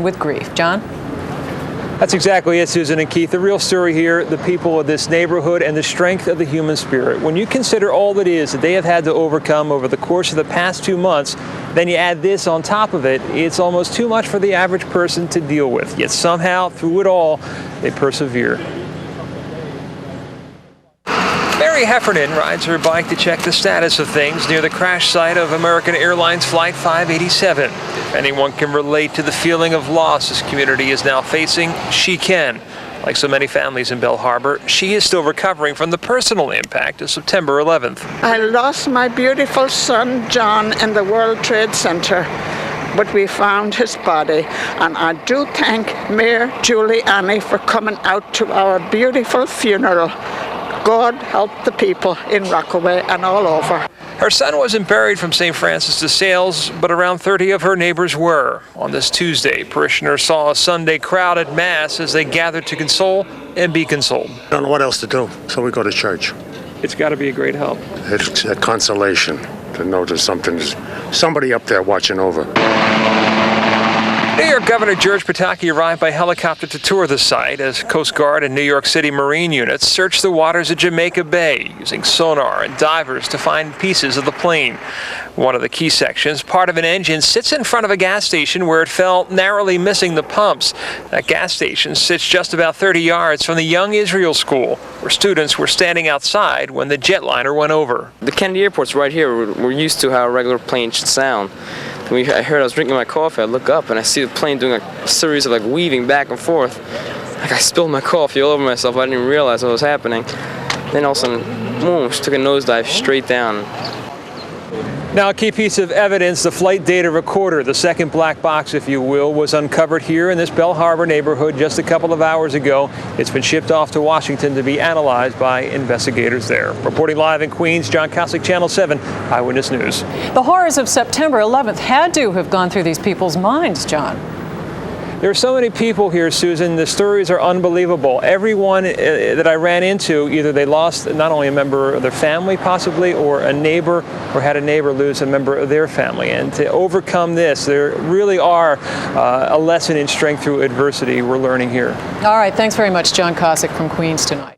with grief. John? That's exactly it, Susan and Keith. The real story here, the people of this neighborhood and the strength of the human spirit. When you consider all that is that they have had to overcome over the course of the past 2 months, then you add this on top of it, it's almost too much for the average person to deal with. Yet somehow, through it all, they persevere. Mary Heffernan rides her bike to check the status of things near the crash site of American Airlines Flight 587. If anyone can relate to the feeling of loss this community is now facing, she can. Like so many families in Belle Harbor, she is still recovering from the personal impact of September 11th. I lost my beautiful son, John, in the World Trade Center, but we found his body. And I do thank Mayor Julie Annie for coming out to our beautiful funeral. God help the people in Rockaway and all over. Her son wasn't buried from St. Francis de Sales, but around 30 of her neighbors were. On this Tuesday, parishioners saw a Sunday crowd at Mass as they gathered to console and be consoled. I don't know what else to do, so we go to church. It's got to be a great help. It's a consolation to know there's somebody up there watching over. New York Governor George Pataki arrived by helicopter to tour the site as Coast Guard and New York City Marine units searched the waters of Jamaica Bay using sonar and divers to find pieces of the plane. One of the key sections, part of an engine, sits in front of a gas station where it fell, narrowly missing the pumps. That gas station sits just about 30 yards from the Young Israel School, where students were standing outside when the jetliner went over. The Kennedy Airport's right here. We're used to how a regular plane should sound. I heard I was drinking my coffee, I look up and I see the plane doing a series of weaving back and forth. I spilled my coffee all over myself. I didn't even realize what was happening. Then all of a sudden, boom, just took a nosedive straight down. Now, a key piece of evidence, the flight data recorder, the second black box, if you will, was uncovered here in this Belle Harbor neighborhood just a couple of hours ago. It's been shipped off to Washington to be analyzed by investigators there. Reporting live in Queens, John Kosich, Channel 7, Eyewitness News. The horrors of September 11th had to have gone through these people's minds, John. There are so many people here, Susan. The stories are unbelievable. Everyone that I ran into, either they lost not only a member of their family possibly, or a neighbor, or had a neighbor lose a member of their family. And to overcome this, there really are a lesson in strength through adversity we're learning here. All right, thanks very much, John Kosich from Queens tonight.